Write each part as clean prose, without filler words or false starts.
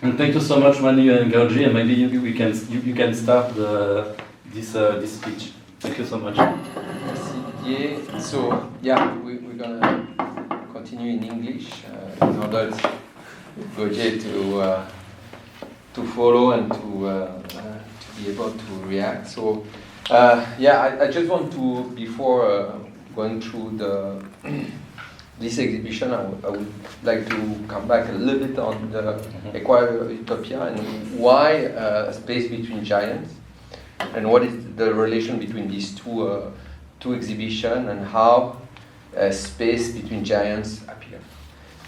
And thank you so much, Manuel and Guo Jie, and maybe you can start this speech. Thank you so much. Merci Didier. So yeah, we're gonna continue in English in order to Guo Jie to follow and to be able to react. So I just want to, before going through this exhibition, I would like to come back a little bit on the Equator Utopia and why a space between giants, and what is the relation between these two exhibitions, and how a space between giants appears.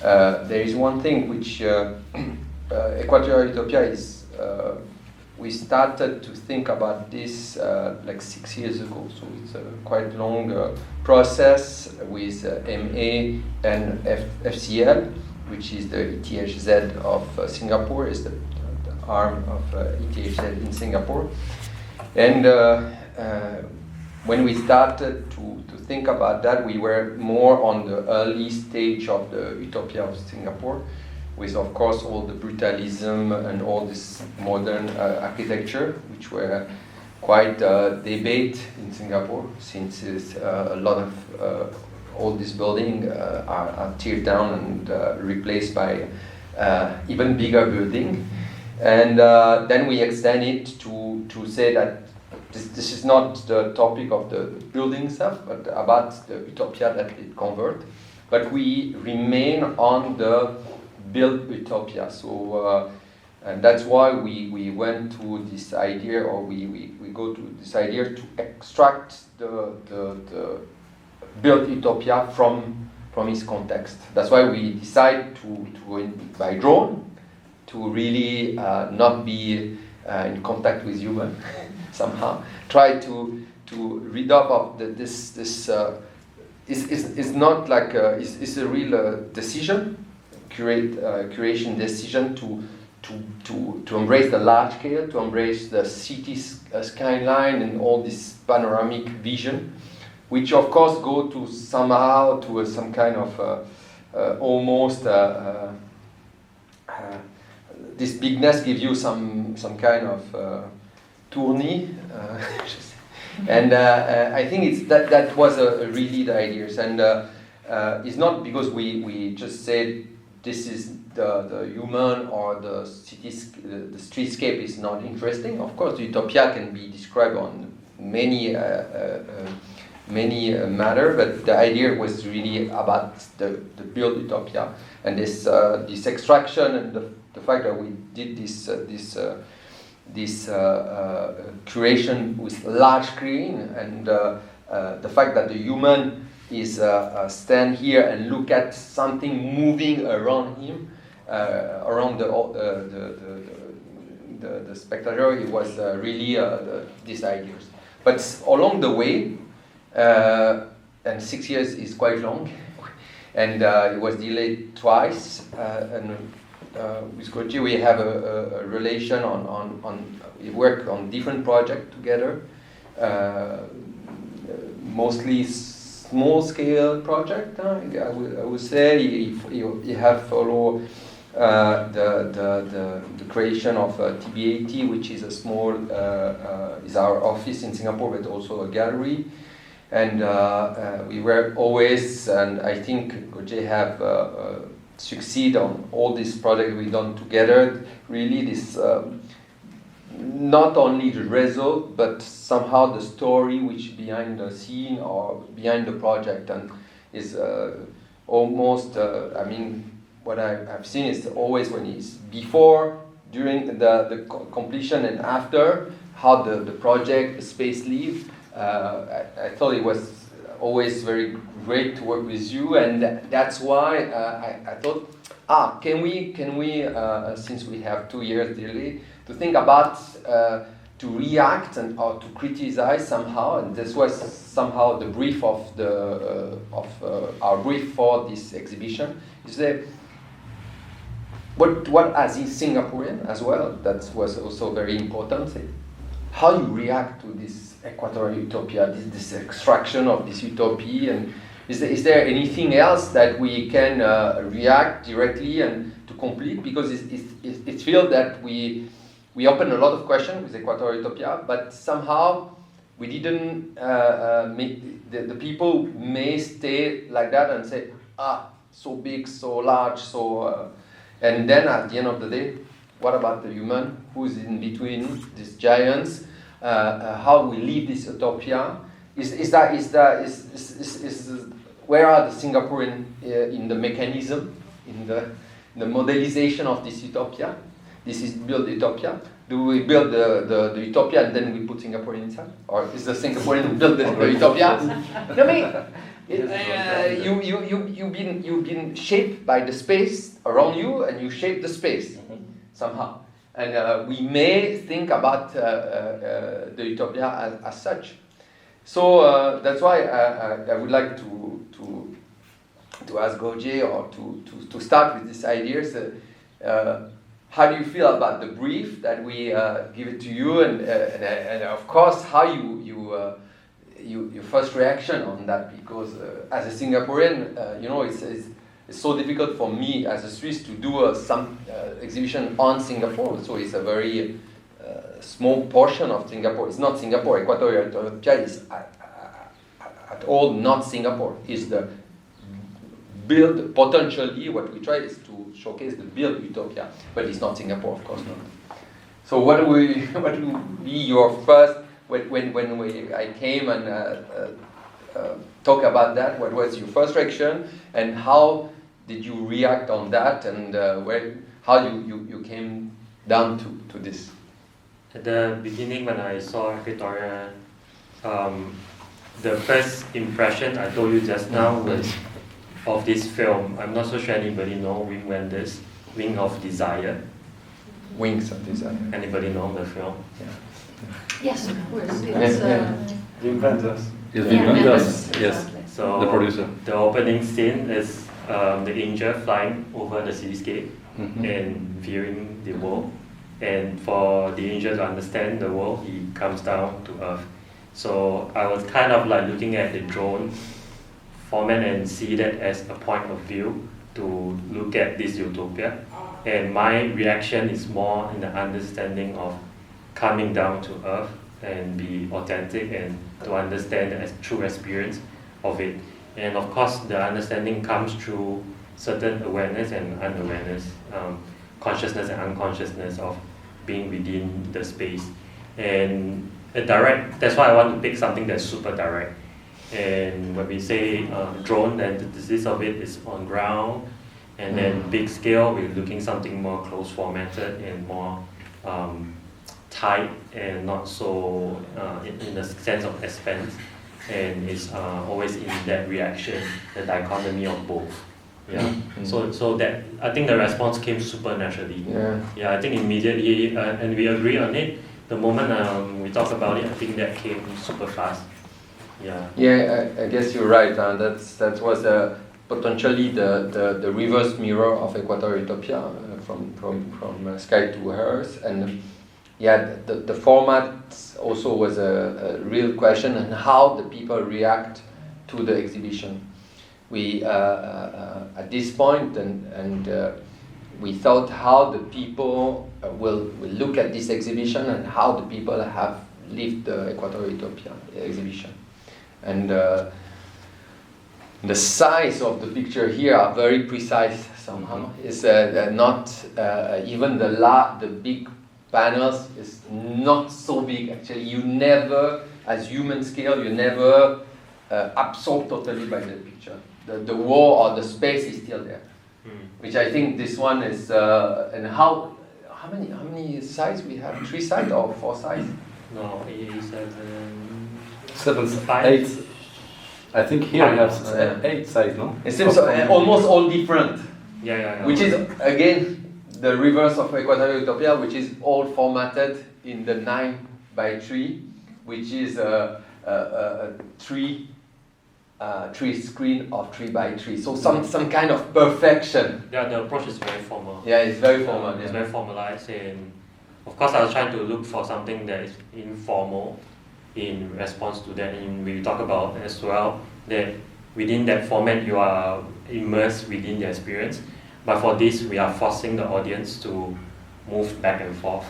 There is one thing which Equatorial Utopia is. We started to think about this like 6 years ago, so it's a quite long process with MA and FCL, which is the ETHZ of Singapore, is the arm of ETHZ in Singapore. And when we started to think about that, we were more on the early stage of the Utopia of Singapore, with, of course, all the brutalism and all this modern architecture, which were quite debate in Singapore, since a lot of all these buildings are teared down and replaced by even bigger building. And then we extend it to say that this is not the topic of the building stuff, but about the utopia that it convert. But we remain on the built utopia. So, and that's why we went to this idea, or we go to this idea to extract the built utopia from its context. That's why we decide to go in by drone, to really not be in contact with human somehow. Try to read up of this is not like it's a real decision. Curation decision to embrace the large scale, to embrace the city skyline and all this panoramic vision, which of course go to somehow to some kind of almost this bigness gives you some kind of tourney, and I think it's that was really the ideas, and it's not because we just said this is the human or the the streetscape is not interesting. Of course, the utopia can be described on many matter, but the idea was really about the built utopia, and this extraction and the fact that we did this curation with large screen, and the fact that the human is stand here and look at something moving around him, around the spectator. It was really these ideas. But along the way, and 6 years is quite long, and it was delayed twice. And with Guo Jie we have a relation on we work on different projects together, mostly small scale project. I would say you have follow the creation of TBAT, which is a small is our office in Singapore, but also a gallery. And we were always, and I think Guo Jie have succeed on all these projects we've done together. Really, this not only the result, but somehow the story which behind the scene or behind the project, and is almost. I mean, what I've seen is always when it's before, during the completion, and after, how the project, the space live. I thought it was always very great to work with you, and that's why I thought, can we since we have 2 years delay, to think about to react and or to criticize somehow, and this was somehow the brief of our brief for this exhibition. Is that what as in Singaporean as well? That was also very important. How you react to this Equatorial Utopia, this extraction of this utopia, and Is there anything else that we can react directly and to complete? Because it feels that we opened a lot of questions with Equator Utopia, but somehow we didn't make the people may stay like that and say, so big, so large, so and then at the end of the day, what about the human who's in between these giants? How we live this utopia? Where are the Singaporean in the mechanism, in the modelization of this utopia? This is build utopia. Do we build the utopia and then we put Singaporean inside, or is the Singaporean who build the utopia? No, you've been shaped by the space around you, and you shape the space somehow. And we may think about the utopia as such. So that's why I would like to ask Guo Jie, or to start with these ideas. How do you feel about the brief that we give it to you, and of course how your first reaction on that? Because as a Singaporean, it's so difficult for me as a Swiss to do some exhibition on Singapore. So it's a very small portion of Singapore. It's not Singapore. Equatorial Utopia is at all not Singapore. It's the build, potentially what we try is to showcase the build utopia, but it's not Singapore, of course not. So what would be your first, when I came and talk about that, what was your first reaction, and how did you react on that, and how you came down to this? At the beginning, when I saw Equatoria, the first impression I told you just now was of this film. I'm not so sure anybody know Wing Wenders, Wing of Desire. Wings of Desire. Anybody know the film? Yeah. Yes, of course. It's, The inventors. Yes, the Yeah, inventors. inventors. Yes, So the producer. the opening scene is the angel flying over the cityscape and viewing the world. And for the angel to understand the world, he comes down to Earth. So I was kind of like looking at the drone format and see that as a point of view to look at this utopia. And my reaction is more in the understanding of coming down to Earth and be authentic and to understand the true experience of it. And of course, the understanding comes through certain awareness and unawareness, consciousness and unconsciousness of being within the space. And direct, that's why I want to pick something that's super direct. And when we say drone, then the disease of it is on ground, and then big scale, we're looking something more close formatted and more tight and not so in the sense of expense. And it's always in that reaction, the dichotomy of both. Yeah. So that I think the response came super naturally. Yeah. I think immediately, and we agree on it. The moment we talk about it, I think that came super fast. Yeah. Yeah, I guess you're right. That was potentially the reverse mirror of Equatorial Utopia, from sky to earth, and yeah, the format also was a real question, and how the people react to the exhibition. We at this point, and we thought how the people will look at this exhibition and how the people have lived the Equatorial Utopia exhibition. And the size of the picture here are very precise somehow. It's not even the big panels is not so big actually. You never, as human scale, you never absorbed totally by the picture. The wall or the space is still there, which I think this one is. And how many sides we have? 3 sides or 4 sides? No, 7, 5. 8. I think here we have 8 sides, no? It seems almost all different. Yeah. Which is again the reverse of Equatorial Utopia, which is all formatted in the 9x3, which is a 3 screen of 3x3. So some kind of perfection. Yeah, the approach is very formal. Yeah, it's very formal. It's very formalized, and of course I was trying to look for something that is informal in response to that. And we talk about as well that within that format you are immersed within the experience. But for this, we are forcing the audience to move back and forth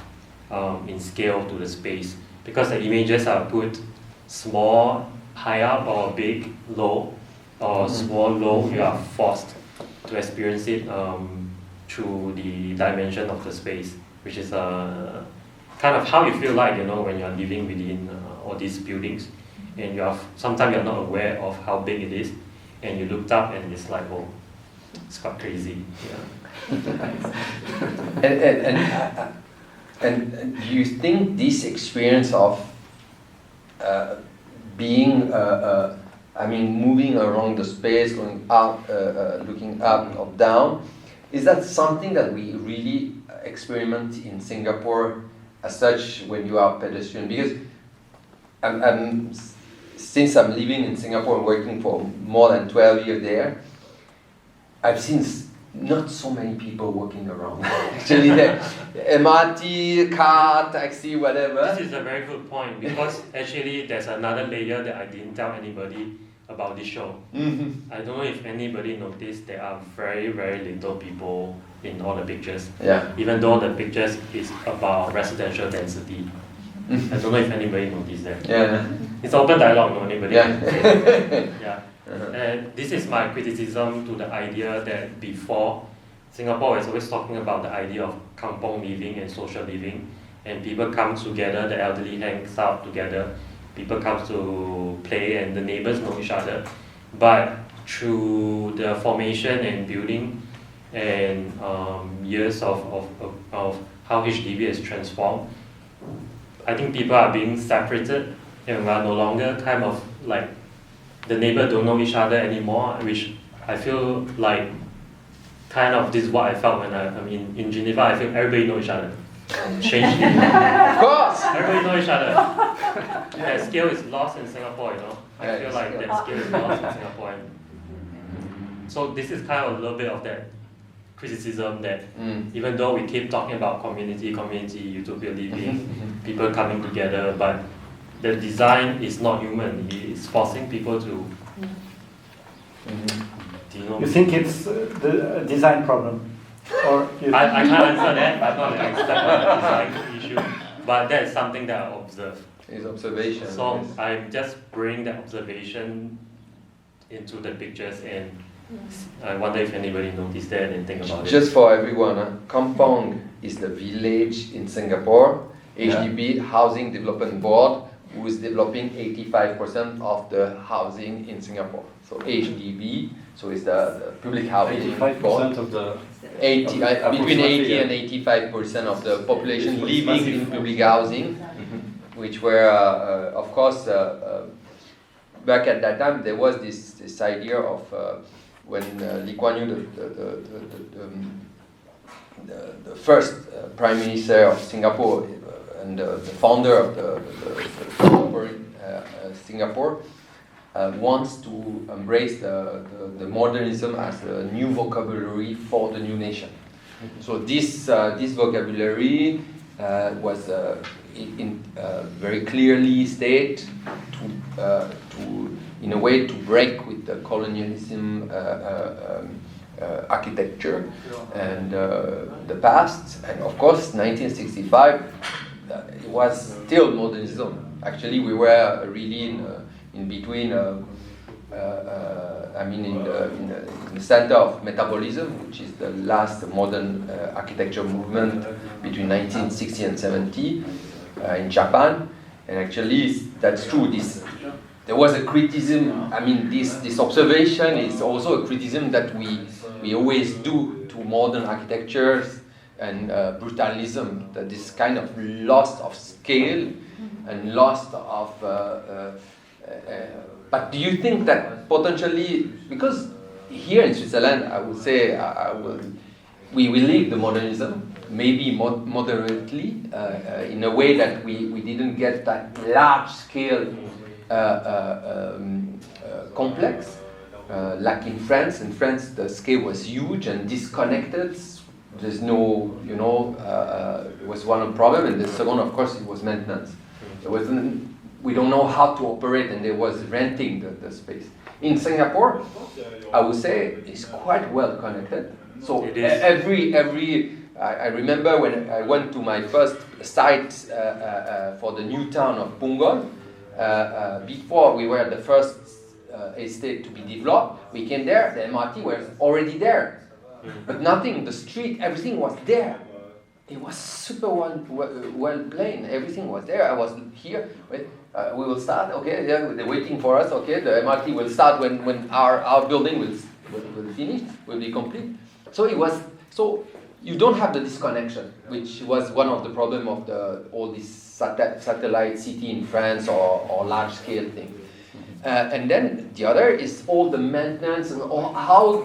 in scale to the space, because the images are put small, high up, or big, low, or small, low. You are forced to experience it through the dimension of the space, which is kind of how you feel like, you know, when you're living within all these buildings, and sometimes you're not aware of how big it is, and you looked up and it's like, oh, it's quite crazy. Yeah. And do you think this experience of being, moving around the space, going up, looking up or down, is that something that we really experiment in Singapore as such when you are a pedestrian? Because since I'm living in Singapore and working for more than 12 years there, I've seen not so many people walking around. Actually, the MRT, car, taxi, whatever. This is a very good point, because actually there's another layer that I didn't tell anybody about this show. Mm-hmm. I don't know if anybody noticed there are very, very little people in all the pictures. Yeah. Even though the pictures is about residential density. I don't know if anybody noticed that. Yeah. It's open dialogue, no anybody. Yeah. Yeah. And this is my criticism to the idea that before, Singapore is always talking about the idea of kampong living and social living, and people come together, the elderly hangs out together, people come to play and the neighbors know each other. But through the formation and building and years of how HDB has transformed, I think people are being separated, and we are no longer kind of like the neighbors don't know each other anymore, which I feel like kind of this is what I felt when in Geneva. I feel everybody knows each other. Strangely. Of course! Everybody knows each other. That scale is lost in Singapore, you know. I feel like that scale is lost in Singapore. So this is kind of a little bit of that criticism that even though we keep talking about community, utopia living, people coming together, but the design is not human. It's forcing people to. Do you know? You think it's the design problem, or I can't answer that. I'm not an expert on the design issue, but that's something that I observe. It's observation. So yes. I just bring that observation into the pictures, and I wonder if anybody noticed that and think about it. Just for everyone, Kampong is the village in Singapore. HDB, Housing Development Board, who is developing 85% of the housing in Singapore. So HDB, so it's the public housing 85% board. of the 80, between 80 and 85% of the population living in public housing, which were, of course, back at that time there was this idea of when Lee Kuan Yew, the first Prime Minister of Singapore and the founder of the Singapore, wants to embrace the modernism as a new vocabulary for the new nation. So this vocabulary was very clearly stated to in a way to break with the colonialism architecture and the past. And of course 1965 it was still modernism. Actually we were really in between in the center of metabolism, which is the last modern architecture movement between 1960 and 70 in Japan. And actually that's true. There was a criticism. This observation is also a criticism that we always do to modern architectures and brutalism. That this kind of loss of scale and loss of. But do you think that potentially, because here in Switzerland, I would say we will leave the modernism, maybe moderately, in a way that we didn't get that large scale complex, like in France. In France, the scale was huge and disconnected. There's no, it was one problem, and the second, of course, it was maintenance. There wasn't we don't know how to operate, and they was renting the space. In Singapore, I would say it's quite well connected. So It is. I remember when I went to my first site for the new town of Punggol. Before we were the first estate to be developed, we came there. The MRT was already there, but nothing. The street, everything was there. It was super well planned. Everything was there. I was here. We will start. Okay, yeah, they're waiting for us. Okay, the MRT will start when our building will finish, will be complete. So it was so. You don't have the disconnection, which was one of the problem of all these satellite city in France or large scale thing. And then the other is all the maintenance and how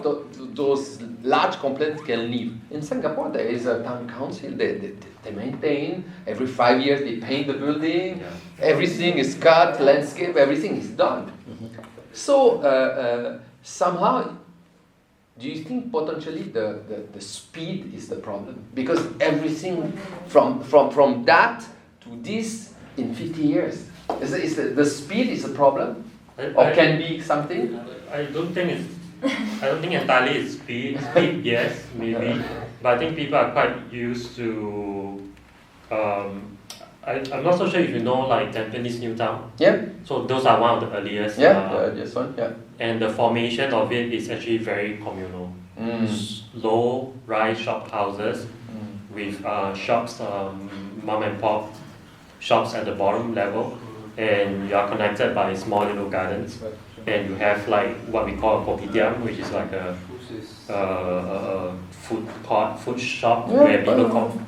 those large complexes can live. In Singapore, there is a town council. They maintain every 5 years. They paint the building. Yeah. Everything is cut, landscape. Everything is done. So somehow. Do you think potentially the speed is the problem? Because everything from that to this in 50 years, is the speed is a problem, or can be something? I don't think entirely it's speed. Speed, yes, maybe, but I think people are quite used to. I'm not so sure if you know like Tampines New Town. Yeah. So those are one of the earliest. Yeah, the earliest one. Yeah. And the formation of it is actually very communal. Low-rise shop houses with shops, mom and pop shops at the bottom level, and you are connected by small little gardens. And you have like what we call a kopitiam, which is like a food court, food shop where people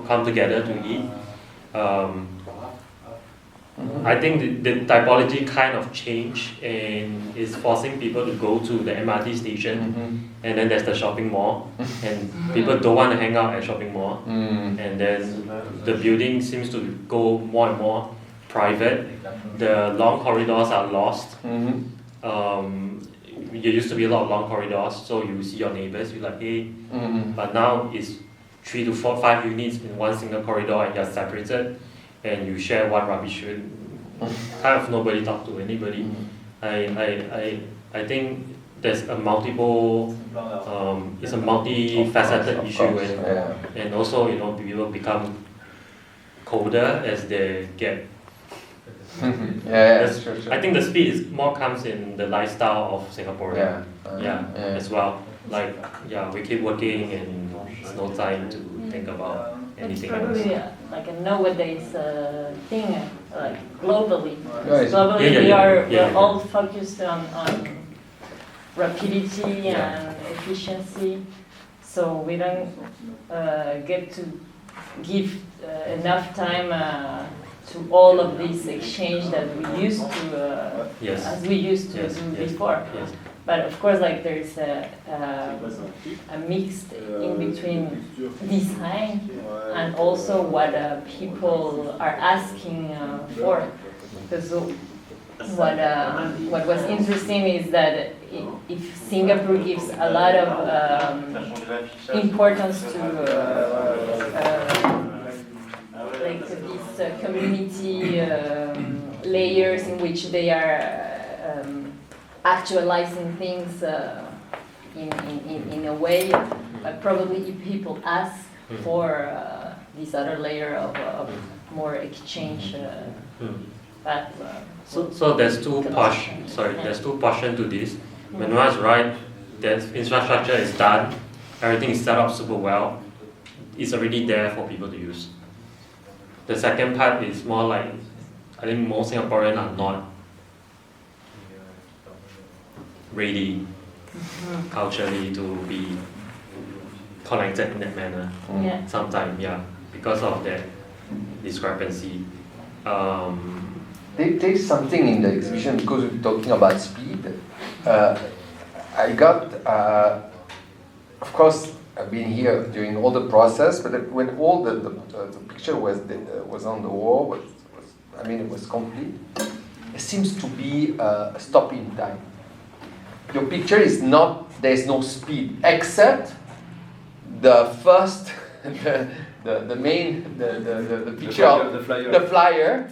come together to eat. I think the typology kind of changed and is forcing people to go to the MRT station, and then there's the shopping mall, and people don't want to hang out at shopping mall, and then the building seems to go more and more private. The long corridors are lost. There used to be a lot of long corridors, so you see your neighbors, you're like, hey, but now it's 3 to 4, 5 units in one single corridor, and you're separated. And you share one rubbish bin. Kind of nobody talk to anybody. I think there's a multiple. It's a multifaceted issue, and also people become colder as they get. Sure. I think the speed comes in the lifestyle of Singaporean. As well. Like we keep working and there's no time to think about anything else. Probably like a nowadays thing, like globally. Right. Globally, we're all focused on rapidity and efficiency, so we don't get to give enough time to all of this exchange that we used to, as we used to do before. Yes. But of course, like there's a mix in between design and also what people are asking for. Because what was interesting is that if Singapore gives a lot of importance to like these community layers in which they are actualizing things in a way, but probably if people ask for this other layer of more exchange path. So there's two portions to this. Manuel is right. The infrastructure is done. Everything is set up super well. It's already there for people to use. The second part is more like, I think most Singaporeans are not ready culturally to be connected in that manner. Sometimes, because of that discrepancy. There's something in the exhibition, because we're talking about speed. I got, of course, I've been here during all the process, but when all the picture was on the wall, it was complete. It seems to be a stop in time. Your picture is not, there's no speed, except the first, the main, the picture of the flyer.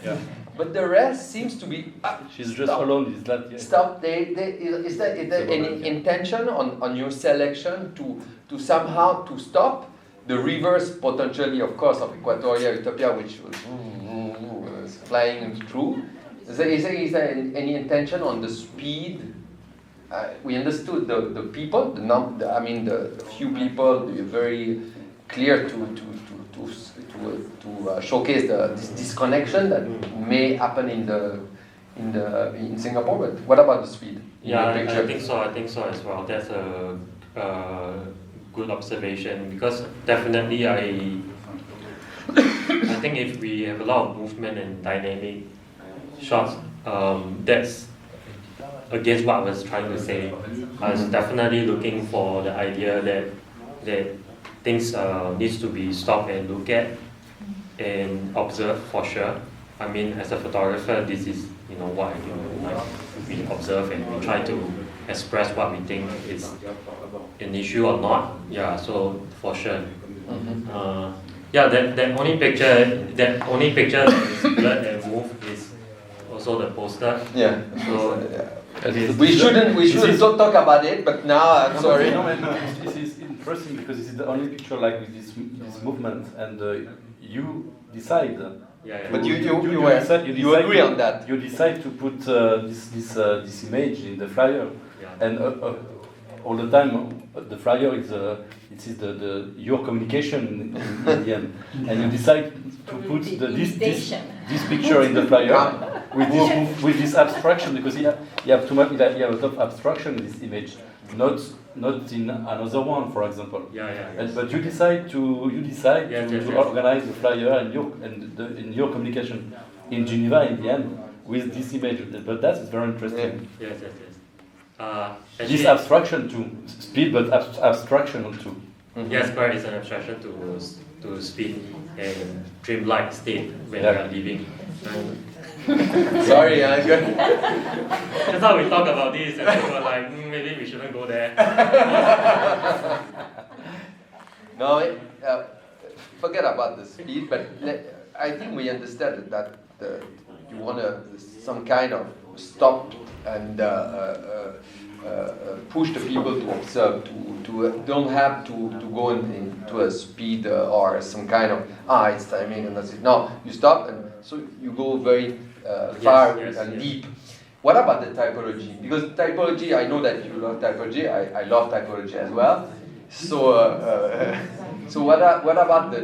but the rest seems to be She's just stop. alone. Is that? Yeah. Stop. Is there any intention on your selection to somehow to stop the reverse potentially, of course, of Equatoria Utopia, which was flying through? Is there any intention on the speed? We understood the people, the few people. Very clear to showcase this disconnection that may happen in Singapore. But what about the speed? Yeah, I think so. I think so as well. That's a good observation, because definitely I think if we have a lot of movement and dynamic shots, that's against what I was trying to say. I was definitely looking for the idea that things needs to be stopped and looked at and observed for sure. I mean, as a photographer, this is what I do. Like, we observe and we try to express what we think is an issue or not. Yeah, so for sure. Yeah, that only picture that is blurred and moved is also the poster. Yeah. So we shouldn't talk about it, but now I'm sorry. This is interesting because this is the only picture like with this movement, and you decide. Yeah. But you agree on that. You decide to put this image in the flyer, and all the time the flyer is your communication in the end, and you decide to put this picture in the flyer with this abstraction, because you have too much. You have a lot of abstraction in this image, not in another one, for example. But you decide to organize the flyer and your communication in Geneva in the end with this image. But that is very interesting. Yes. This abstraction to speed, but abstraction too. Yes, correct. It's an abstraction to speed and dreamlike state when we are living. Sorry, That's how we talk about this, and we were like, maybe we shouldn't go there. No, forget about the speed, but I think we understand that you want some kind of stop and push the people to observe, to don't have to go into a speed or some kind of it's timing and that's it. No, you stop, and so you go very far and deep. What about the typology? Because typology, I know that you love typology. I love typology as well. So what about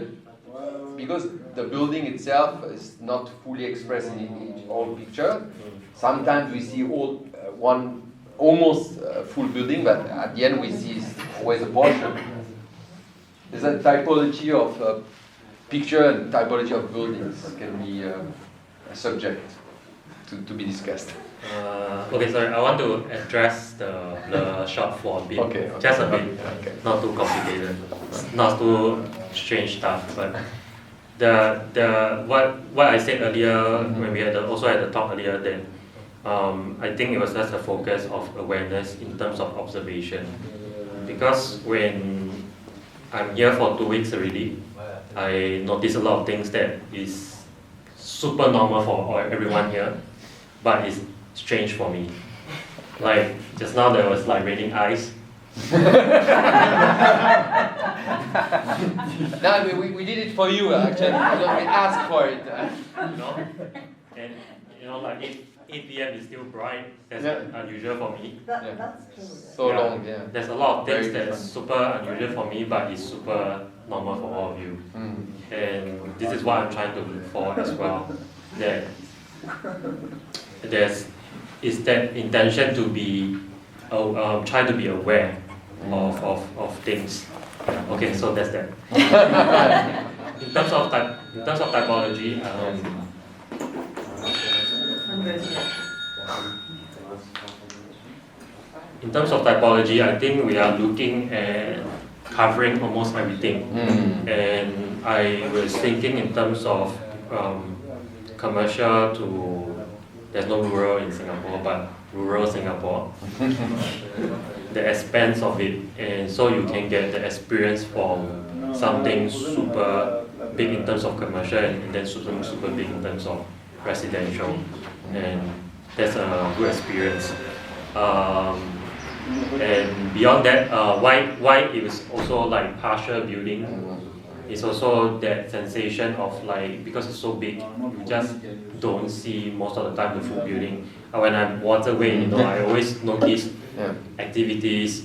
because the building itself is not fully expressed in all picture. Sometimes we see one almost full building, but at the end we see always a portion. Is that typology of picture and typology of buildings can be a subject to be discussed. Okay, sorry. I want to address the shot for a bit. Okay. Just a bit. Okay. Not too complicated. Not too strange stuff. But what I said earlier when we also had the talk earlier, that I think it was just a focus of awareness in terms of observation. Because when I'm here for 2 weeks already, I notice a lot of things that is super normal for everyone here, but it's strange for me. Like just now there was like raining ice. No, we did it for you actually. We asked for it. And like 8 p.m. is still bright. That's unusual for me. That's true. So long, There's a lot of things that's super unusual for me, but it's super normal for all of you. And this is what I'm trying to look for as well. That is that intention to be try to be aware of things. Okay, so that's that. In terms of typology, I think we are looking at covering almost everything. And I was thinking in terms of commercial to, there's no rural in Singapore, but rural Singapore. The expanse of it, and so you can get the experience from something super big in terms of commercial and then super big in terms of residential, and that's a good experience. And beyond that, why it was also like partial building. It's also that sensation of like, because it's so big, you just don't see most of the time the full building. When I'm waterway, I always notice activities,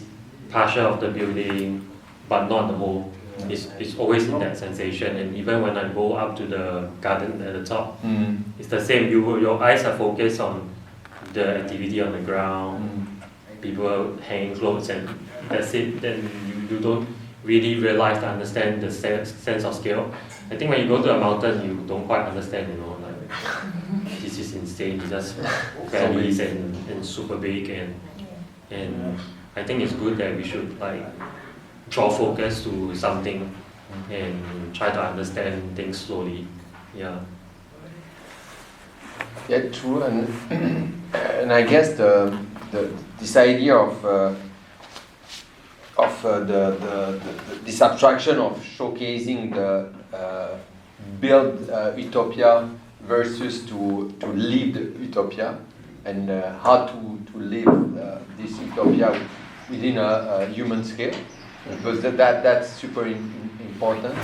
partial of the building, but not the whole. It's always in that sensation. And even when I go up to the garden at the top, it's the same. Your eyes are focused on the activity on the ground, people hanging clothes, and that's it. Then you don't really realize to understand the sense of scale. I think when you go to a mountain, you don't quite understand, like this is insane. It's just valleys and super big, and I think it's good that we should like draw focus to something and try to understand things slowly. Yeah. Yeah, true, and I guess this idea of this abstraction of showcasing the build utopia versus to live the utopia, and how to live this utopia within a human scale, because that's super important.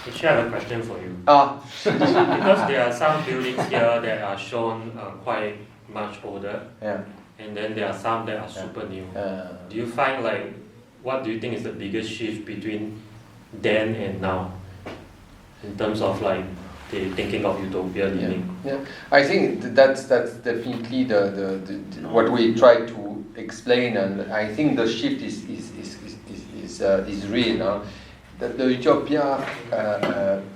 Actually, I have a question for you. Because there are some buildings here that are shown quite much older, and then there are some that are super new. Do you find like, what do you think is the biggest shift between then and now, in terms of like the thinking of utopia living? Yeah, I think that's definitely the what we try to explain, and I think the shift is real now. The utopia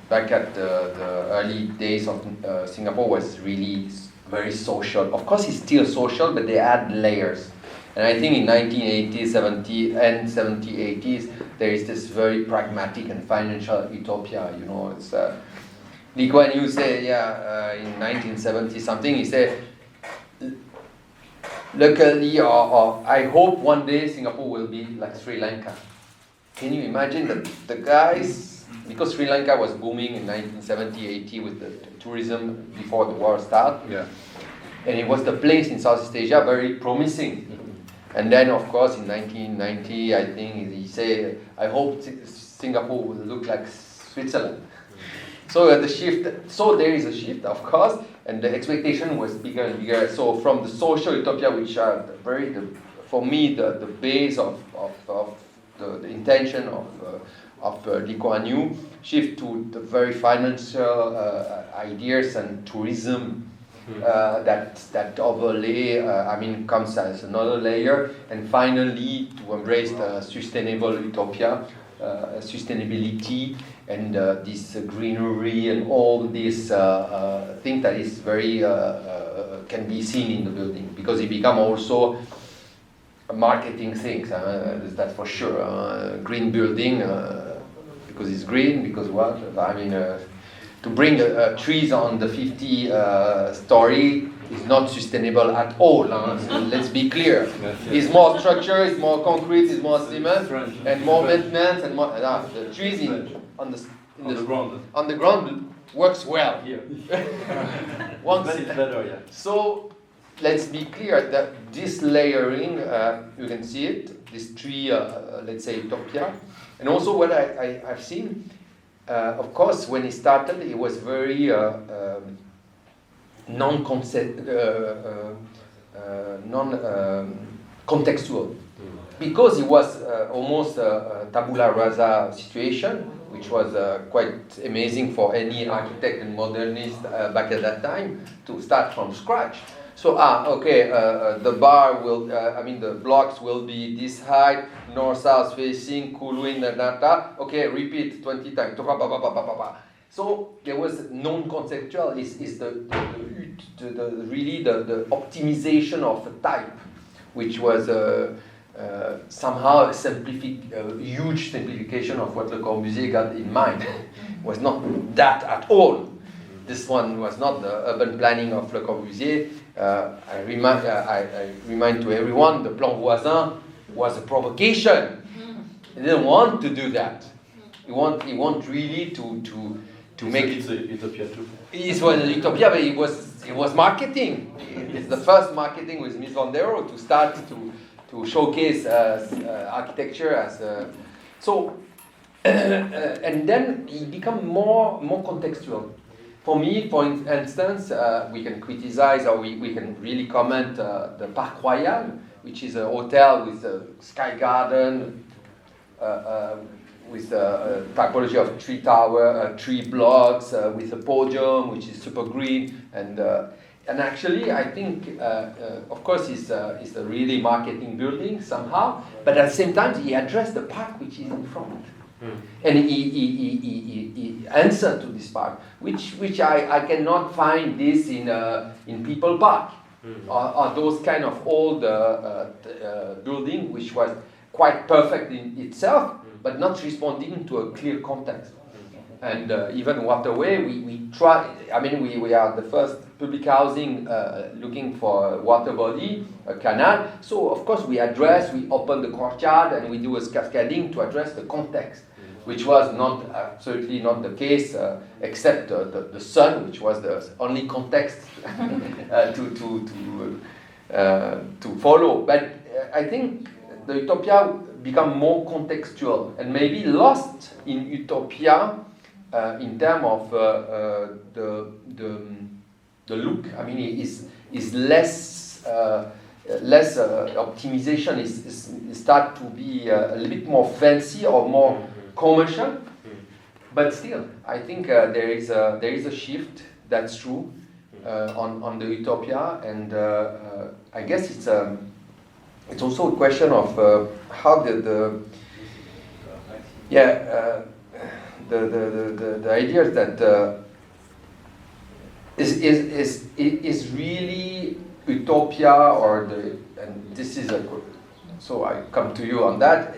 back at the early days of Singapore was really very social. Of course, it's still social, but they add layers. And I think in 1980s, 70s, and 70s, 80s, there is this very pragmatic and financial utopia. It's Lee Kuan Yew said, in 1970 something, he said, luckily, or I hope one day Singapore will be like Sri Lanka. Can you imagine that the guys, because Sri Lanka was booming in 1970, 80 with the tourism before the war started, and it was the place in Southeast Asia very promising. And then, of course, in 1990, I think he said, I hope Singapore will look like Switzerland. So there is a shift, of course, and the expectation was bigger and bigger. So from the social utopia, which are for me, the base of the intention of Lee Kuan Yew, shift to the very financial ideas and tourism. That overlay, comes as another layer, and finally to embrace the sustainable utopia, sustainability, and this greenery and all this thing that is very can be seen in the building, because it become also a marketing thing. That's for sure. Green building because it's green. Because what? To bring trees on the 50 story is not sustainable at all. So let's be clear. It's more structure, it's more concrete, it's more cement, and more maintenance, and more. The trees on the ground works well. Once it's better, So let's be clear that this layering, you can see it. This tree, let's say utopia, and also what I've seen. Of course, when it started, it was very non-contextual, because it was almost a tabula rasa situation, which was quite amazing for any architect and modernist back at that time to start from scratch. So, the bar will, the blocks will be this height, north-south facing, cool wind, okay, repeat 20 times. So there was non-conceptual, is really the optimization of a type, which was somehow a huge simplification of what Le Corbusier got in mind. Was not that at all. This one was not the urban planning of Le Corbusier. I remind to everyone, the Plan Voisin was a provocation. He didn't want to do that. He want really to to make it's a utopia too. it was a utopia, but it was marketing. It's the first marketing with Mies van der Rohe to start to showcase architecture as so. And then it become more contextual. For me, for instance, we can criticize or we can really comment the Parc Royal, which is a hotel with a sky garden, with a typology of 3 blocks, with a podium which is super green, and actually I think, of course, it's a really marketing building somehow, but at the same time he addressed the park which is in front. And he answered to this part, which I cannot find this in People Park, or those kind of old building which was quite perfect in itself, but not responding to a clear context. And even Waterway, we try. I mean, we are the first public housing looking for a water body, a canal. So of course we open the courtyard and we do a cascading to address the context, which was absolutely not the case, except the sun, which was the only context to follow. But I think the utopia become more contextual and maybe lost in utopia in terms of the look. I mean, is less optimization. Is start to be a little bit more fancy or more commercial, but still, I think there is a shift. That's true on the utopia, and I guess it's also a question of how the idea that is really utopia, or and this is so I come to you on that.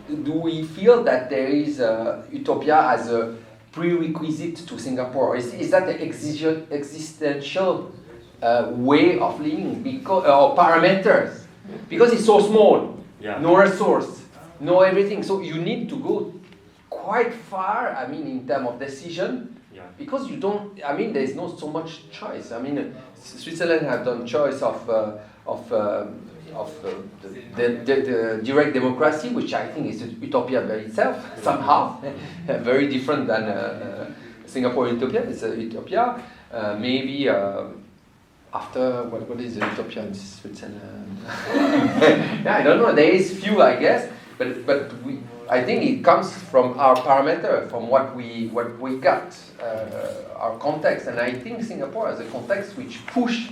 Do we feel that there is utopia as a prerequisite to Singapore? Is that the existential way of living, or parameters? Because it's so small, no resource, no everything. So you need to go quite far, I mean, in terms of decision, because you don't, I mean, there is not so much choice. I mean, Switzerland have done choice of the direct democracy, which I think is a utopia by itself, somehow, very different than Singapore utopia. It's a utopia. Maybe after, what is the utopia in Switzerland? I don't know, there is few, I guess, but I think it comes from our parameter, from what we got, our context, and I think Singapore has a context which push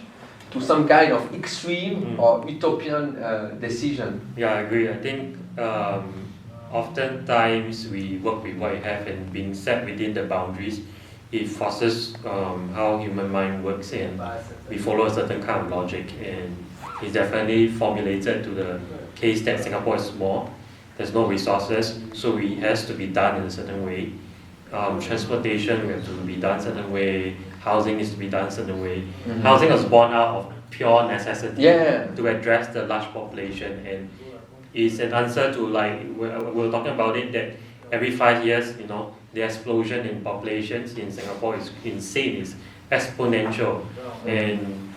to some kind of extreme or utopian decision. Yeah, I agree. I think oftentimes we work with what we have, and being set within the boundaries, it forces how human mind works, and we follow a certain kind of logic, and it's definitely formulated to the case that Singapore is small, there's no resources, so it has to be done in a certain way. Transportation, we have to be done a certain way. Housing is to be done a certain way. Housing was born out of pure necessity to address the large population, and it's an answer to, like, we're talking about it, that every 5 years, the explosion in populations in Singapore is insane, it's exponential, and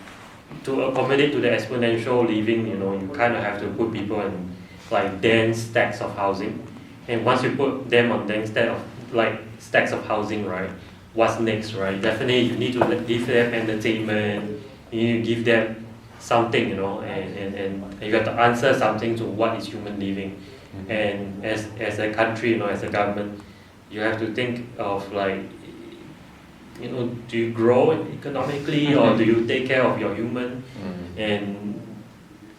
to accommodate to the exponential living, you kind of have to put people in like dense stacks of housing, and once you put them on dense stacks of housing, right? What's next, right? Definitely, you need to give them entertainment. You need to give them something, and you have to answer something to what is human living. And as a country, as a government, you have to think of, like, do you grow economically, or do you take care of your human? And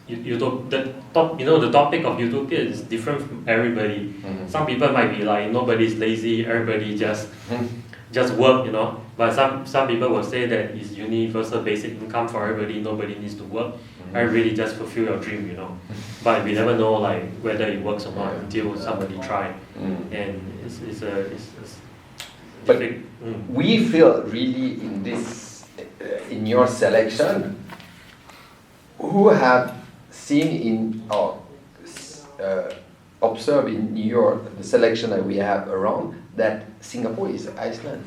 the topic of utopia is different from everybody. Some people might be like, nobody's lazy, everybody just work, But some people will say that it's universal basic income for everybody, nobody needs to work. Everybody just fulfill your dream, But we never know, like, whether it works or not until somebody try. And it's but we feel really in this, in your selection, who have seen in or observed in the selection that we have around, that Singapore is Iceland.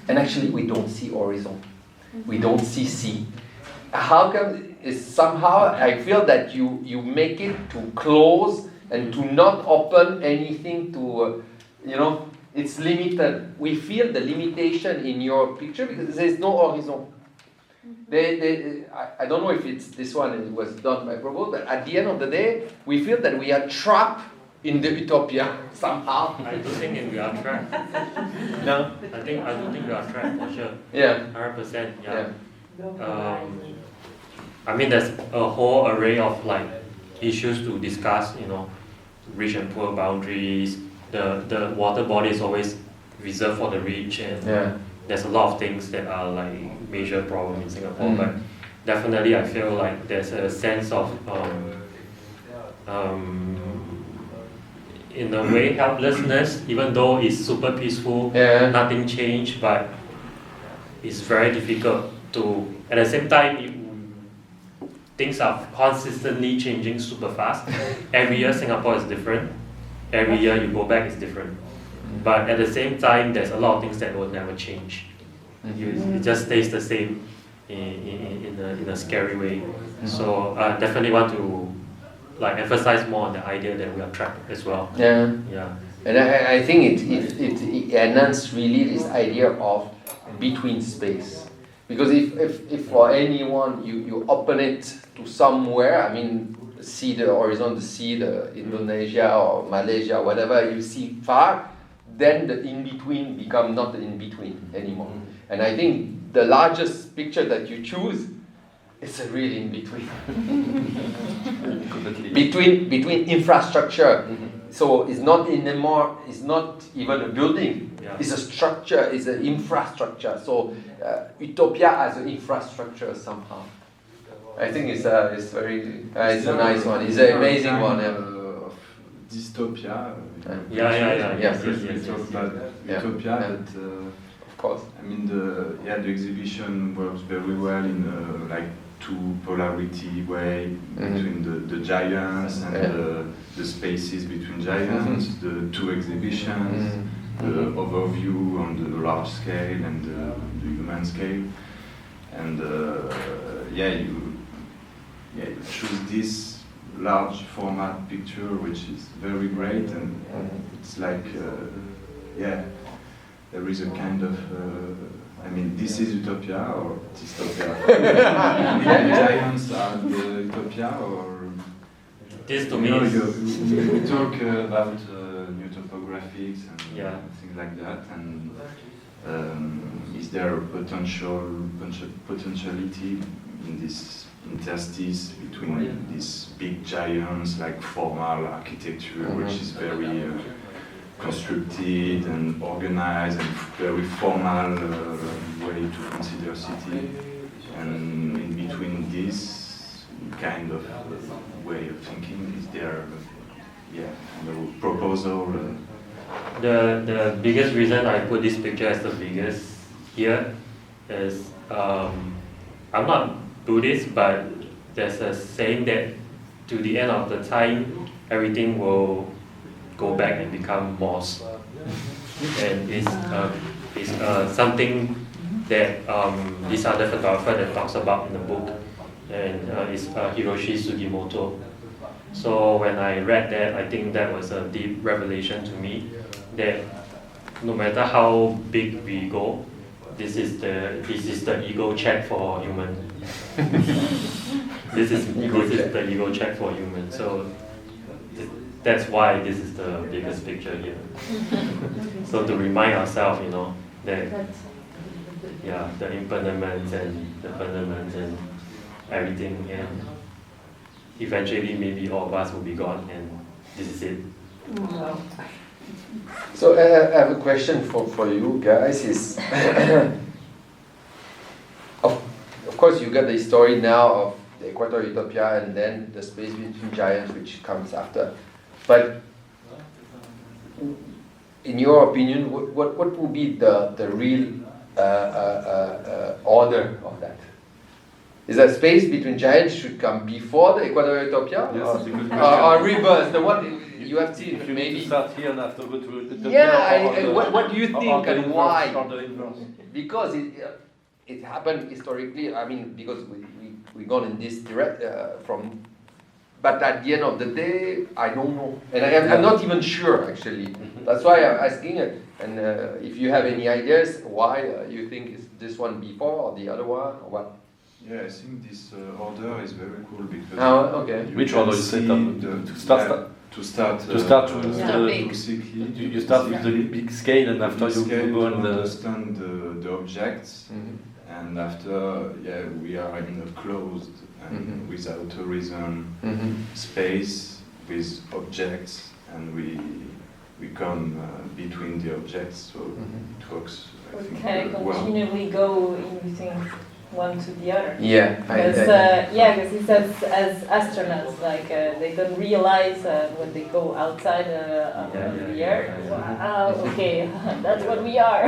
And actually we don't see horizon. We don't see sea. How come somehow I feel that you make it to close and to not open anything to, it's limited. We feel the limitation in your picture because there's no horizon. I don't know if it's this one, it was done by Prabhu, but at the end of the day, we feel that we are trapped in the utopia somehow. I don't think we are trapped. No? I don't think we are trapped for sure. Yeah. 100%. Yeah. I mean, there's a whole array of like issues to discuss. Rich and poor boundaries. The water body is always reserved for the rich, and there's a lot of things that are like major problem in Singapore. But definitely, I feel like there's a sense of in a way helplessness, even though it's super peaceful, nothing changed, but it's very difficult to, at the same time, things are consistently changing super fast. Every year Singapore is different. Every year you go back it's different. But at the same time, there's a lot of things that will never change. It just stays the same in a scary way. So I definitely want to like emphasize more on the idea that we are trapped as well. Yeah. Yeah. And I think it enhances really this idea of between space. Because if for anyone you open it to somewhere, I mean, see the horizon, the sea, the Indonesia or Malaysia, whatever you see far, then the in-between become not the in-between anymore. And I think the largest picture that you choose is a real in-between. between infrastructure. So it's not anymore, it's not even a building. Yeah. It's a structure, it's an infrastructure. So utopia as an infrastructure somehow. I think it's very, it's a nice one. It's an amazing one. Of dystopia. Yes. We talk about utopia, but of course. I mean the exhibition works very well in like two polarity way between the giants and the spaces between giants, the two exhibitions, the overview on the large scale and the human scale, and you choose this large format picture, which is very great, and it's like there is a kind of I mean, this is utopia or dystopia? Giants are the utopia, or this to me you talk about new topographics and things like that, and is there a potentiality in this interstice between these big giants like formal architecture, which is very constructed and organized and very formal way to consider city, and in between this kind of way of thinking, is there a proposal? The biggest reason I put this picture as the biggest here is I'm not Buddhist, but there's a saying that to the end of the time everything will go back and become moss, and it's something that this other photographer that talks about in the book, and it's Hiroshi Sugimoto. So when I read that, I think that was a deep revelation to me, that no matter how big we go, this is the ego check for human. This is the ego check for human. So that's why this is the biggest picture here. So to remind ourselves, that the impermanence and the permanence and everything, and eventually maybe all of us will be gone, and this is it. So I have a question for you guys. Is of course you got the story now of the Equator Utopia and then the space between giants, which comes after. But in your opinion, what will be the real order of that? Is that space between giants should come before the Equatorial Utopia? Yes, or, it's a good or reverse? The one you have seen, If you maybe. need to start here and have to go to Utopia, Yeah, what do you or think the and inverse, why? or the inverse. Because it happened historically. I mean, because we gone in this direct from. But at the end of the day, I don't know, and I'm not even sure actually. That's why I'm asking. And if you have any ideas, why you think is this one before or the other one or what? Yeah, I think this order is very cool because. Oh, okay. Which order you set up? To start basically. You start with the big scale, and after you go on the. Understand the objects, and after we are in a closed and without a reason space with objects, and we come between the objects, so it works. I think can continually go in between one to the other. Yeah, because he says as astronauts, like they don't realize when they go outside of the Earth. Okay, that's what we are.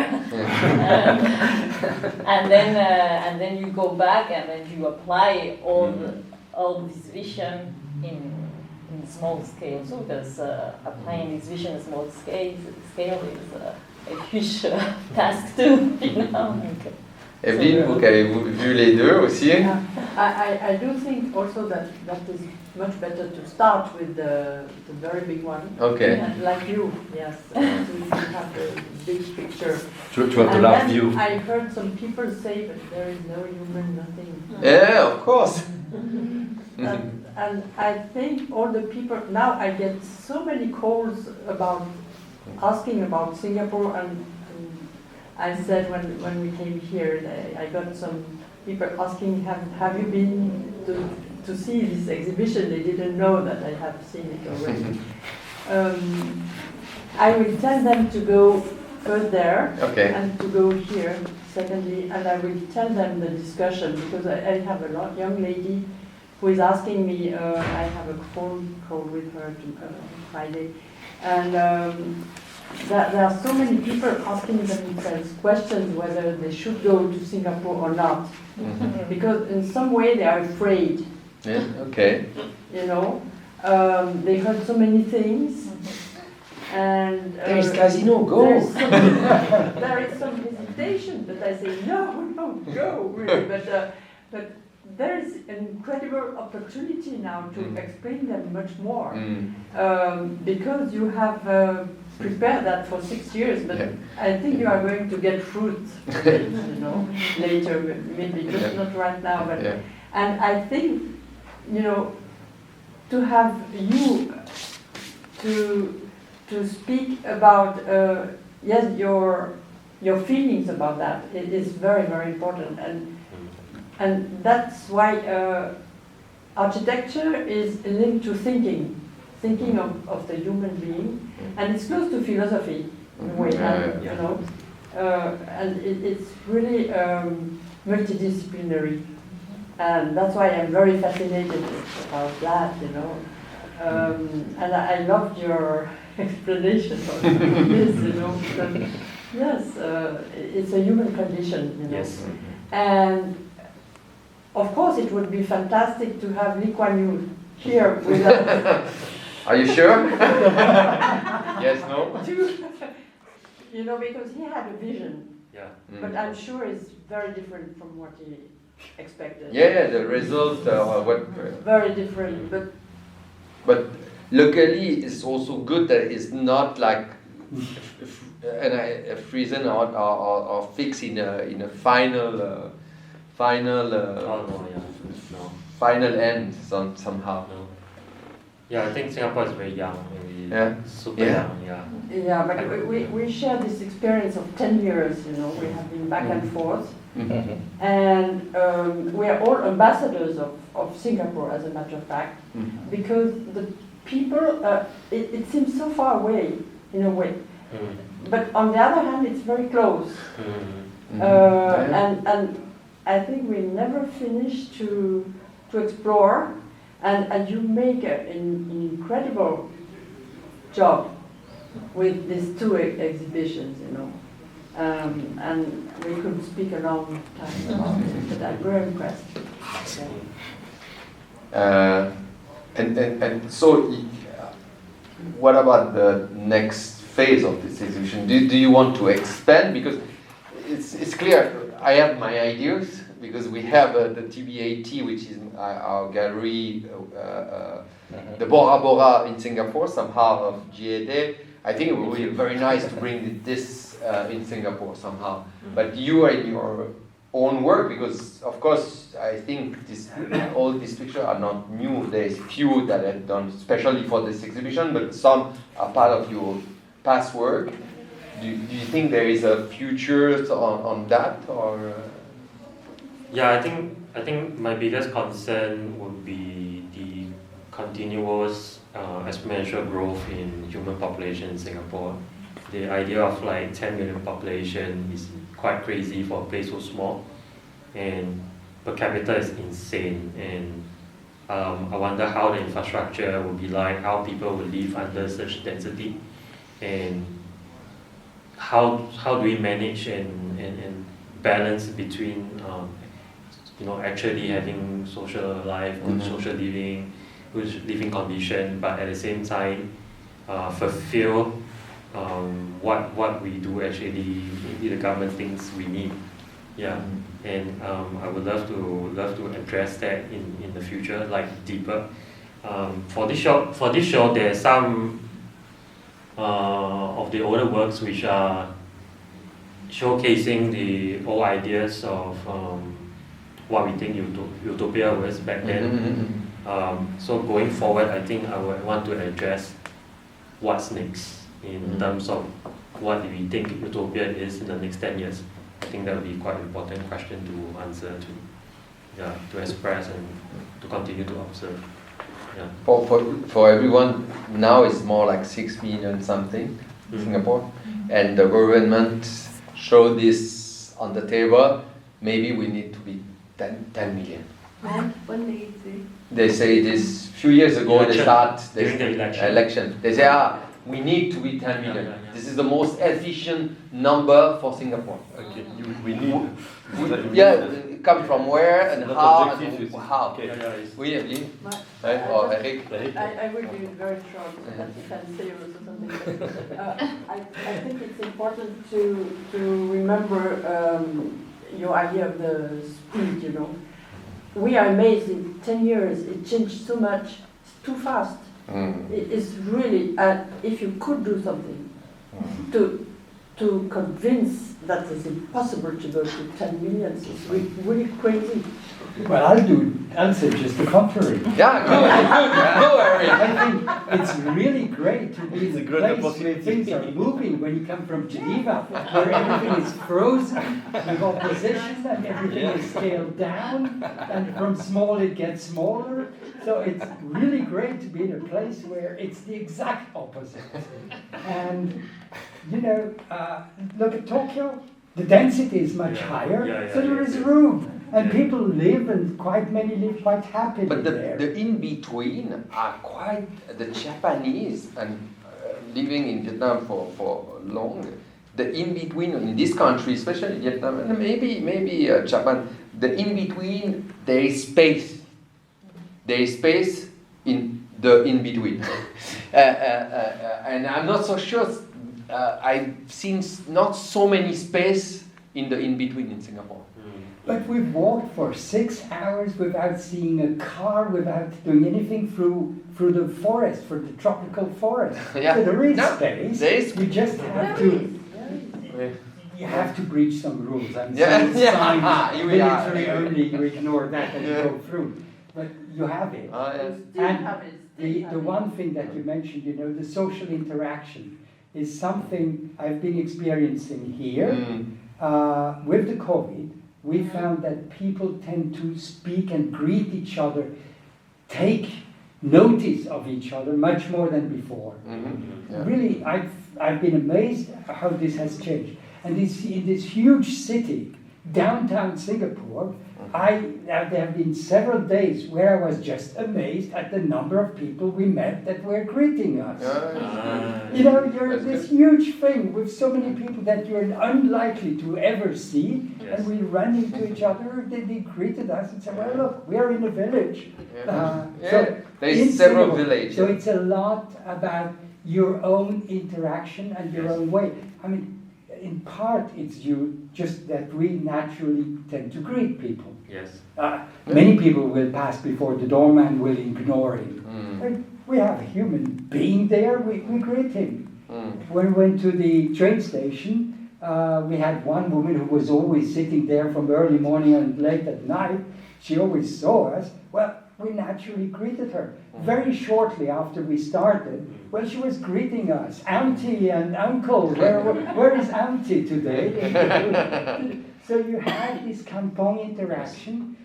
And then you go back and then you apply all this vision in small scale. So because applying this vision in small scale is a huge task too. Evelyne, vous qui avez vu les deux aussi. I do think also that is much better to start with the very big one. Okay. And like you, yes. So you have the big picture. To have the large view. I heard some people say, but there is no human, nothing. Yeah, of course. And I think all the people, now I get so many calls about asking about Singapore, and I said when we came here, I got some people asking, have you been to see this exhibition? They didn't know that I have seen it already. I will tell them to go first there and to go here, secondly, and I will tell them the discussion, because I have a young lady who is asking me, I have a phone call with her Friday, and there are so many people asking themselves questions whether they should go to Singapore or not, because in some way they are afraid. Yeah. Okay. You know, they heard so many things, and there is casino. Go. There is some hesitation, but I say no, go really. But there is an incredible opportunity now to explain them much more, because you have prepared that for 6 years, but I think you are going to get fruit, later, maybe just not right now. But and I think, to have you to speak about your feelings about that, it is very, very important, and that's why architecture is linked to thinking of the human being, and it's close to philosophy in a way, and it's really multidisciplinary, and that's why I'm very fascinated about that, and I loved your explanation of this, because yes, it's a human condition, Yes. and of course it would be fantastic to have Lee Kuan Yew here with us. Are you sure? Yes, no? Because he had a vision. Yeah. But I'm sure it's very different from what he expected. Yeah, the result, very different, but luckily it's also good that it's not like a frozen or fixed in a final final end somehow. No. Yeah, I think Singapore is very young, maybe super young. Yeah, but we share this experience of 10 years. We have been back and forth, and we are all ambassadors of Singapore, as a matter of fact, because the people, it seems so far away in a way, but on the other hand, it's very close, and I think we never finish to explore, and you make an incredible job with these two exhibitions, and we could speak a long time about it, but I'm very impressed. And so, what about the next phase of this exhibition? Do you want to expand? Because it's clear, I have my ideas, because we have the TBAT, which is our gallery, the Bora Bora in Singapore, somehow of GAD. I think it would be very nice to bring this in Singapore somehow. But you are in your own work, because of course I think all these pictures are not new. There's few that I've done especially for this exhibition, but some are part of your past work. Do you think there is a future on that, or? Yeah, I think my biggest concern would be the continuous exponential growth in human population in Singapore. The idea of like 10 million population is quite crazy for a place so small, and per capita is insane. And I wonder how the infrastructure will be like, how people will live under such density, and how do we manage and balance between actually having social life, good social living, good living condition, but at the same time fulfill what we do actually the government thinks we need. Yeah, and I would love to address that in the future, like deeper. For this show, there are some of the older works which are showcasing the old ideas of what we think utopia was back then. So going forward, I think I would want to address what's next in terms of what do we think utopia is in the next 10 years. I think that would be quite an important question to answer, to express and to continue to observe. Yeah. For everyone, now it's more like 6 million something in Singapore, and the government showed this on the table. Maybe we need to be 10 million. When they say? They say this few years ago. Election. They start During the election. They say, we need to be 10 million. Yeah. This is the most efficient number for Singapore. Okay, we need. It comes from where and how and how. Okay. Oui, Evelyne? My- Or Eric? I will be very short so that you can say also something. I think it's important to remember your idea of the speed, We are amazed in 10 years, it changed so much, it's too fast. It is really, if you could do something to convince that it's impossible to go to 10 million, it's really crazy. Well, I'll say just the contrary. Yeah, go, Eric. I think it's really great to be in a place where things are moving when you come from Geneva, where everything is frozen with opposition and everything is scaled down, and from small it gets smaller. So it's really great to be in a place where it's the exact opposite. And, look at Tokyo. The density is much higher, so there is room. And people live, and quite many live quite happily But there. the in-between are quite the Japanese, and living in Vietnam for long. The in-between in this country, especially Vietnam, and maybe Japan, the in-between, there is space. There is space in the in-between. And I'm not so sure, I've seen not so many space in the in-between in Singapore. But we've walked for 6 hours without seeing a car, without doing anything through the forest, for the tropical forest. Yeah. So there is No, space. there is. You just have to. You have to breach some rules. And Yeah. some signs, Here we are. military only. You ignore that and you go through. But you have it. And the one thing that you mentioned, the social interaction is something I've been experiencing here. With the COVID, we found that people tend to speak and greet each other, take notice of each other much more than before. Yeah. Really, I've been amazed how this has changed. And in this huge city, downtown Singapore, there have been several days where I was just amazed at the number of people we met that were greeting us. You know, you're this huge thing with so many people that you're unlikely to ever see, and we ran into each other, they greeted us and said, well, look, we are in a village. So there's several villages. So it's a lot about your own interaction and your own way. I mean, in part, it's just that we naturally tend to greet people. Yes. Many people will pass before the doorman, will ignore him. And we have a human being there, we greet him. When we went to the train station, we had one woman who was always sitting there from early morning and late at night. She always saw us. Well, we naturally greeted her. Very shortly after we started, well, she was greeting us, Auntie and Uncle. Where is Auntie today? So you have this kampong interaction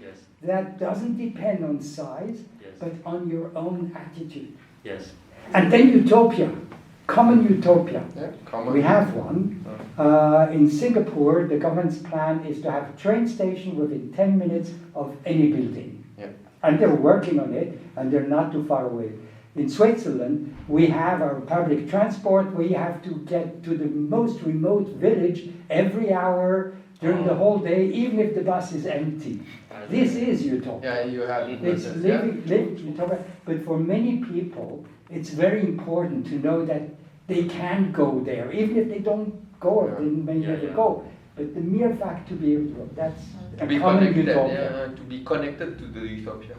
that doesn't depend on size, but on your own attitude. Yes. And then utopia, common utopia. Common. We have one. In Singapore, the government's plan is to have a train station within 10 minutes of any building. And they're working on it, and they're not too far away. In Switzerland, we have our public transport. We have to get to the most remote village every hour during the whole day, even if the bus is empty. This is utopia. Yeah, you have it's living utopia. But for many people, it's very important to know that they can go there, even if they don't go, they may never go. But the mere fact to be able to go, that's to be connected, to be connected to the utopia.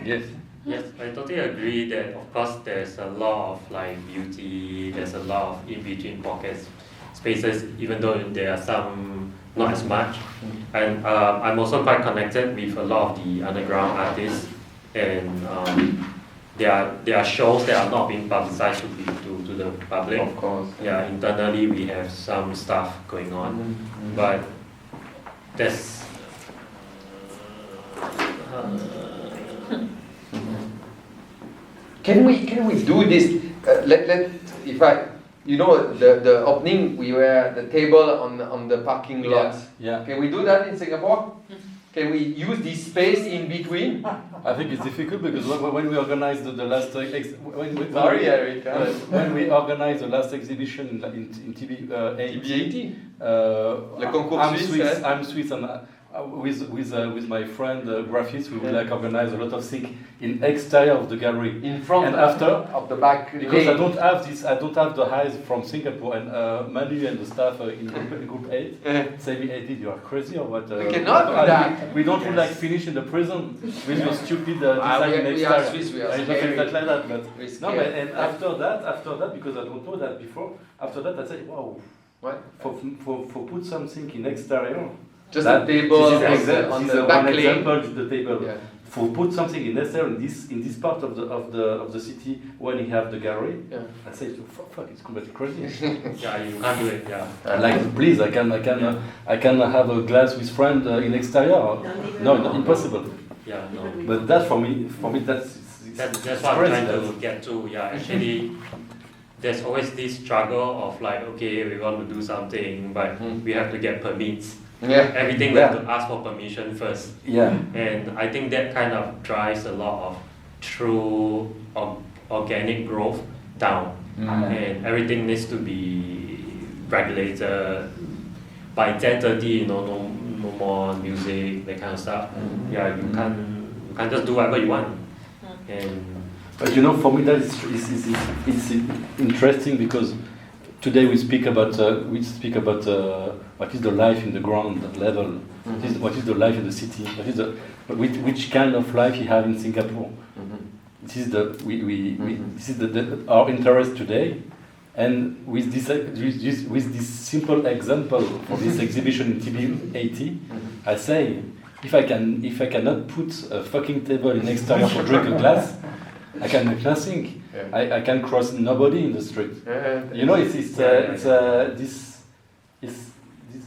Yes. Yes, I totally agree that of course there's a lot of like beauty, there's a lot of in-between pockets, spaces, even though there are some not as much. And I'm also quite connected with a lot of the underground artists, and there are shows that are not being publicized to the public. Of course. Yeah, internally we have some stuff going on, but there's Can we do this? The opening, we were at the table on the parking lot. Yeah. Can we do that in Singapore? Can we use this space in between? I think it's difficult because when we organized the last when we organized the last exhibition in TB80, I'm Swiss and with my friend graphist, we will organize a lot of things in exterior of the gallery, in front and after of the back, because I don't have the eyes from Singapore, and Manu and the staff in group 8 say me, Eddie, you are crazy or what? We cannot do that. We don't like finish in the prison with your stupid design in we exterior. are Swiss, we are scary. Like that, but and after that, because I don't know that before, after that I say, wow, what? For put something in exterior. Just a table on the back one lane. example, the table. Yeah. For put something in there in this part of the city when you have the gallery, I say, fuck, it's completely crazy. Yeah, you can't do it. Yeah. Like, please, I can have a glass with friend in exterior. No, impossible. Yeah, no. But that for me that's what I'm trying to get to. Yeah, actually. There's always this struggle of like, okay, we want to do something, but we have to get permits. Everything we have to ask for permission first. And I think that kind of drives a lot of true organic growth down. And everything needs to be regulated. By 10:30, no more music, that kind of stuff. Yeah, you can't just do whatever you want. But for me that is interesting because today we speak about what is the life in the ground level, what is the life in the city, which kind of life you have in Singapore. This is this is our interest today, and with this simple example for this exhibition in TB80, I say if I cannot put a fucking table in exterior for drink a glass, I can make nothing. I can cross nobody in the street.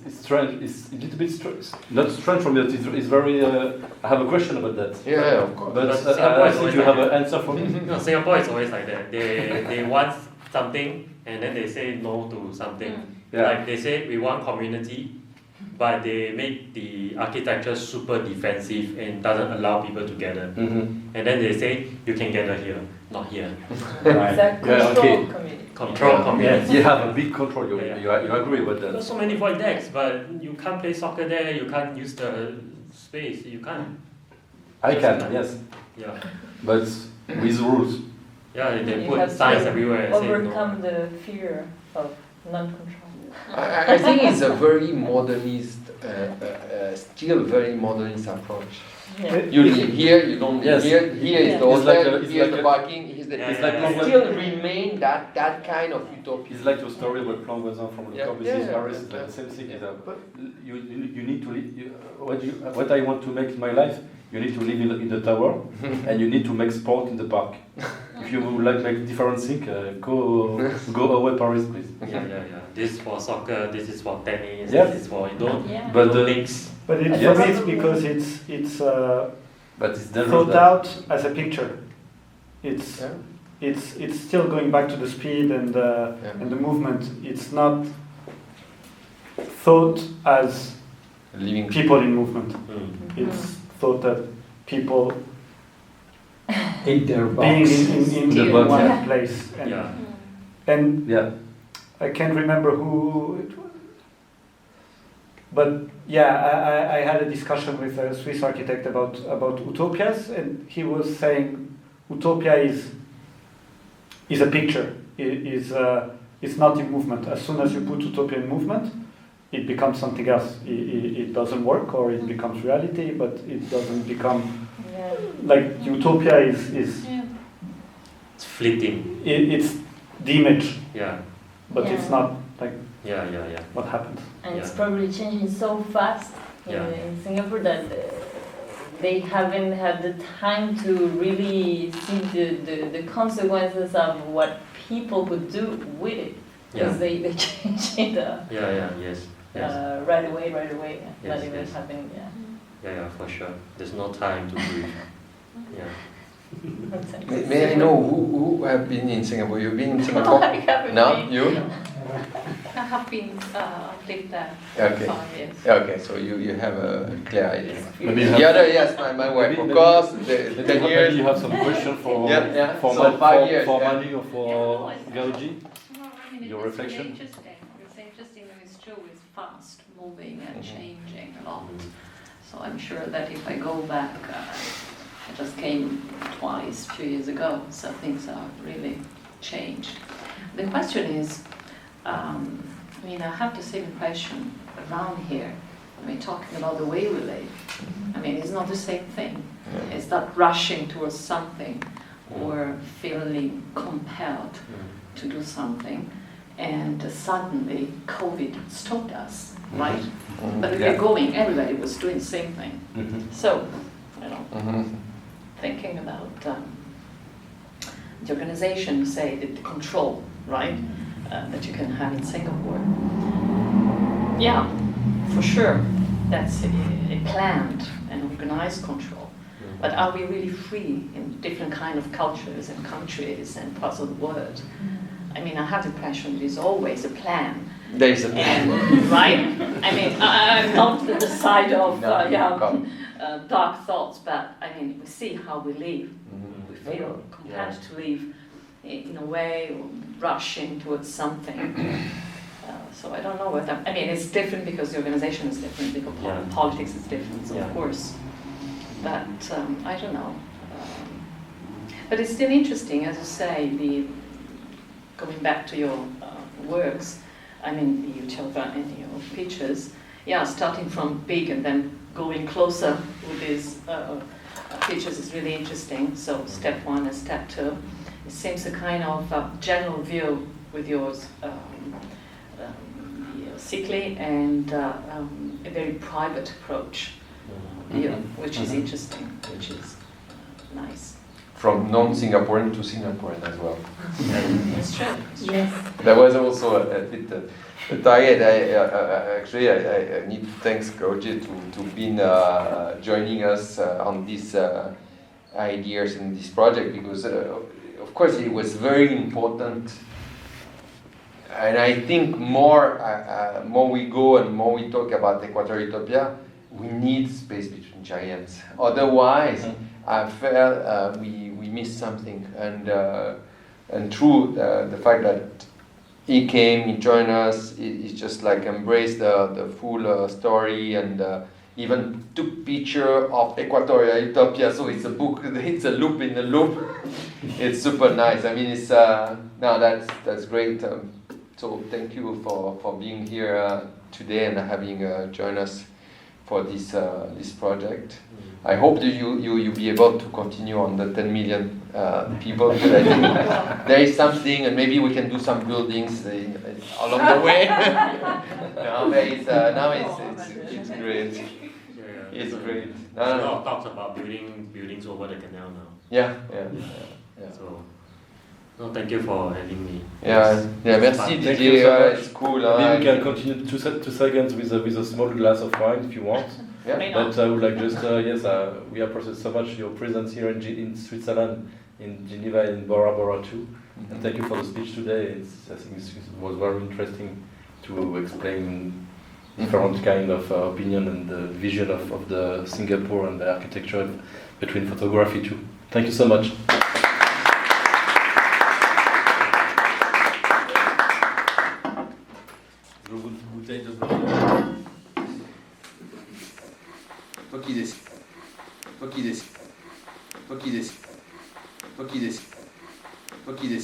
It's strange. It's a little bit strange. Not strange for me. It's very. I have a question about that. Yeah, of course. But I think you have an answer for me. No, Singapore is always like that. They want something and then they say no to something. Like they say we want community, but they make the architecture super defensive and doesn't allow people to gather. And then they say, you can gather here, not here. Right. It's a control community. Control community. You have a big control, you agree with that. There's so many void decks, but you can't play soccer there, you can't use the space, you can't. I can, yes. Yeah. But with rules. Yeah, they put signs everywhere and overcome the fear of non-control. I think it's a very modernist, still very modernist approach. Yeah. You live here, you don't live here. Here is the hotel, here is the parking. It still remain that kind of utopia. It's like your story with Plan Voisin from Le Corbusier Paris. It's like the same thing. You need to live. What I want to make in my life, you need to live in the tower, and you need to make sport in the park. If you would like make different things, go away Paris, please. Yeah. This is for soccer. This is for tennis. Yeah. This is for don't mix. But it's for me, it's because it's thought out as a picture. It's still going back to the speed and the movement. It's not thought as living people in movement. It's thought that people in their being in one place. And I can't remember who it was. But yeah, I had a discussion with a Swiss architect about utopias, and he was saying utopia is a picture. It's not in movement. As soon as you put utopia in movement, it becomes something else. It doesn't work, or it becomes reality, but it doesn't become like utopia is it's fleeting. It's the image. But it's not like what happens. And it's probably changing so fast in Singapore that they haven't had the time to really see the consequences of what people could do with it. Because they change it right away. Not even happening. Yeah, for sure. There's no time to breathe. May I know who have been in Singapore? You've been in Singapore? I haven't been. You? I have been lived there for 5 years. Okay, so you have a clear idea. The other, yes, my wife, of course, the 10 years. You have some question for so 5 years. For Manu or for Guo Jie? Well, I mean, Your reflection? It's interesting that it's true, it's fast moving and changing a lot. So I'm sure that if I go back, I just came twice, a few years ago, so things are really changed. The question is, I mean, I have the same impression around here. I mean, talking about the way we live. I mean, it's not the same thing. It's not rushing towards something or feeling compelled to do something. And suddenly, COVID stopped us, right? But we were going, everybody was doing the same thing. So, thinking about the organization, say, the control, right? That you can have in Singapore. Yeah, for sure, that's a planned and organized control. But are we really free in different kind of cultures and countries and parts of the world? I mean, I have the impression there's always a plan. There is a plan. Right? I mean, I'm not the side of dark thoughts, but I mean, we see how we live. We feel compelled to live in a way, rushing towards something. So I don't know what I mean, it's different because the organization is different, because politics is different, so of course. But I don't know. But it's still interesting, as you say, going back to your works, I mean, the utopia and your pictures, starting from big and then going closer with these pictures is really interesting. So step 1 and step 2. It seems a kind of general view with yours, sickly and a very private approach, which is interesting, which is nice. From non-Singaporean to Singaporean as well. That's true. Yes. That was also a bit tired. I need to thank Guo Jie to being joining us on these ideas in this project, because of course it was very important And I think more we go and more we talk about Equator Utopia, we need space between giants. Otherwise, I felt we missed something. And through the fact that he came, he joined us, he just like embraced the full story and even took picture of Equatorial Utopia. So it's a book, it's a loop in a loop. It's super nice. I mean, it's that's great. So thank you for being here today and having joined us for this project. I hope that you'll be able to continue on the 10 million people, because I think there is something, and maybe we can do some buildings along the way. It's great. Yeah. It's great. There's a lot of talks about buildings over the canal now. Yeah. So, no, thank you for having me. Merci Didier. It's cool. Maybe we can continue 2 seconds with a small glass of wine if you want. Yeah. But I would like just we appreciate so much your presence here in Switzerland, in Geneva, in Bora Bora too. And thank you for the speech today. I think it was very interesting to explain different kind of opinion and the vision of the Singapore and the architecture between photography too. Thank you so much. Faut qu'il décide.